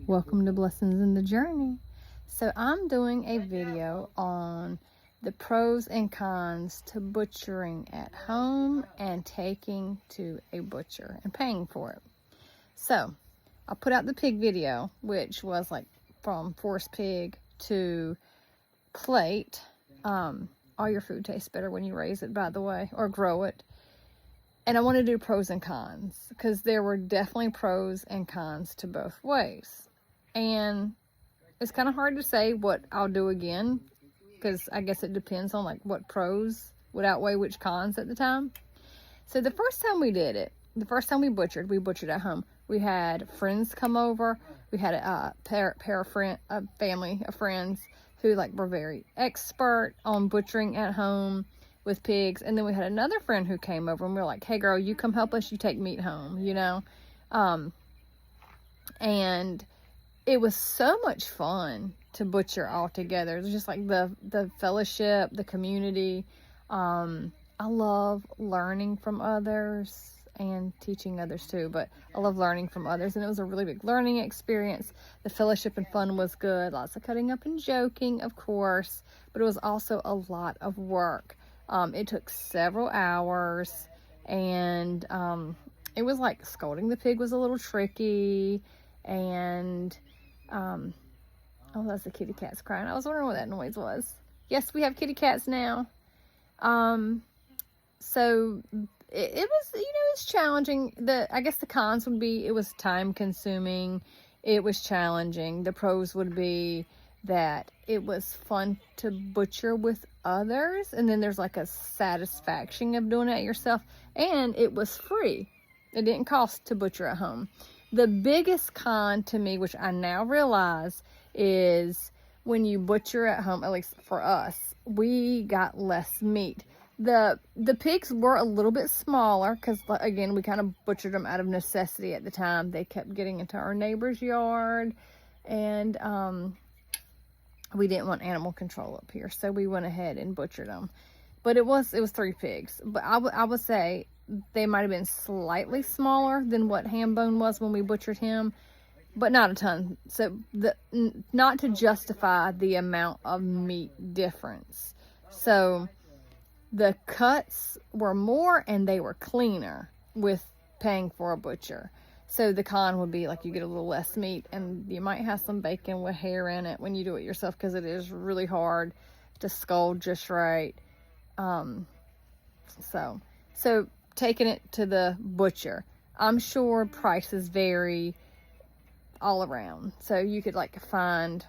Welcome to Blessings in the Journey. So I'm doing a video on the pros and cons to butchering at home and taking to a butcher and paying for it. So I put out the pig video, which was like from force pig to plate. All your food tastes better when you raise it, by the way, or grow it. And I want to do pros and cons because there were definitely pros and cons to both ways. And it's kind of hard to say what I'll do again because I guess it depends on like what pros would outweigh which cons at the time. So the first time we did it, the first time we butchered at home. We had friends come over. We had a family of friends who like were very expert on butchering at home with pigs. And then we had another friend who came over and we were like, hey girl, you come help us, you take meat home, you know? And it was so much fun to butcher all together. It was just like the fellowship, the community. I love learning from others and teaching others too, but I love learning from others, and it was a really big learning experience. The fellowship and fun was good. Lots of cutting up and joking, of course, but it was also a lot of work. It took several hours, and it was like scolding the pig was a little tricky, and oh, that's the kitty cats crying. I was wondering what that noise was. Yes, we have kitty cats now. So it was, you know, it's challenging. I guess the cons would be it was time consuming. It was challenging. The pros would be that it was fun to butcher with others, and then there's like a satisfaction of doing it yourself, and it was free. It didn't cost to butcher at home. The biggest con to me, which I now realize, is when you butcher at home, at least for us, we got less meat. The pigs were a little bit smaller because, again, we kind of butchered them out of necessity at the time. They kept getting into our neighbor's yard, and we didn't want animal control up here, so we went ahead and butchered them. But it was 3 pigs. But I would say they might have been slightly smaller than what Hambone was when we butchered him, but not a ton. So not to justify the amount of meat difference. So the cuts were more and they were cleaner with paying for a butcher. So the con would be like you get a little less meat, and you might have some bacon with hair in it when you do it yourself because it is really hard to scold just right. So taking it to the butcher, I'm sure prices vary all around. So you could like find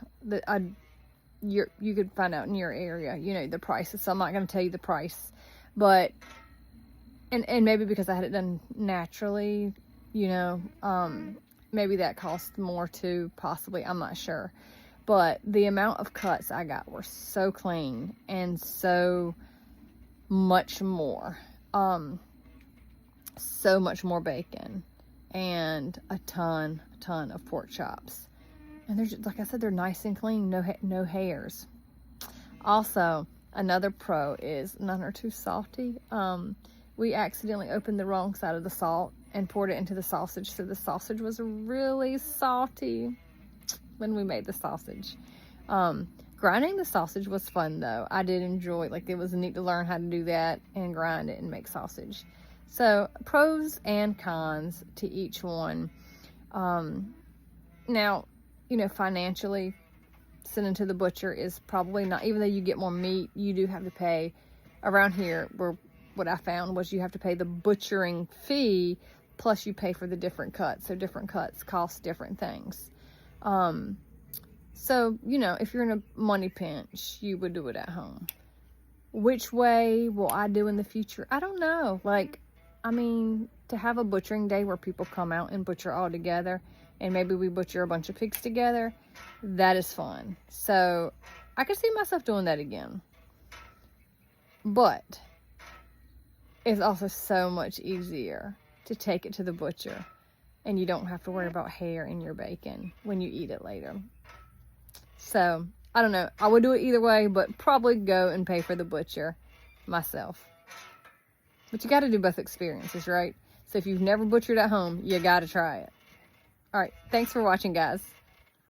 you could find out in your area, you know, the prices. So I'm not going to tell you the price, but and maybe because I had it done naturally, you know, maybe that cost more too, possibly. I'm not sure, but the amount of cuts I got were so clean and so much more. So much more bacon and a ton of pork chops. And they're just, like I said, they're nice and clean, no hairs. Also, another pro is none are too salty. We accidentally opened the wrong side of the salt and poured it into the sausage, so the sausage was really salty when we made the sausage. Grinding the sausage was fun though. I did enjoy, like, it was neat to learn how to do that and grind it and make sausage. So pros and cons to each one. Now, you know, financially, sending to the butcher is probably not, even though you get more meat, you do have to pay. Around here, what I found was you have to pay the butchering fee, plus you pay for the different cuts. So different cuts cost different things. So, you know, if you're in a money pinch, you would do it at home. Which way will I do in the future? I don't know. Like, I mean, to have a butchering day where people come out and butcher all together, and maybe we butcher a bunch of pigs together, that is fun. So I could see myself doing that again. But it's also so much easier to take it to the butcher, and you don't have to worry about hair in your bacon when you eat it later. So I don't know. I would do it either way, but probably go and pay for the butcher myself. But you got to do both experiences, right? So if you've never butchered at home, you got to try it. All right. Thanks for watching, guys.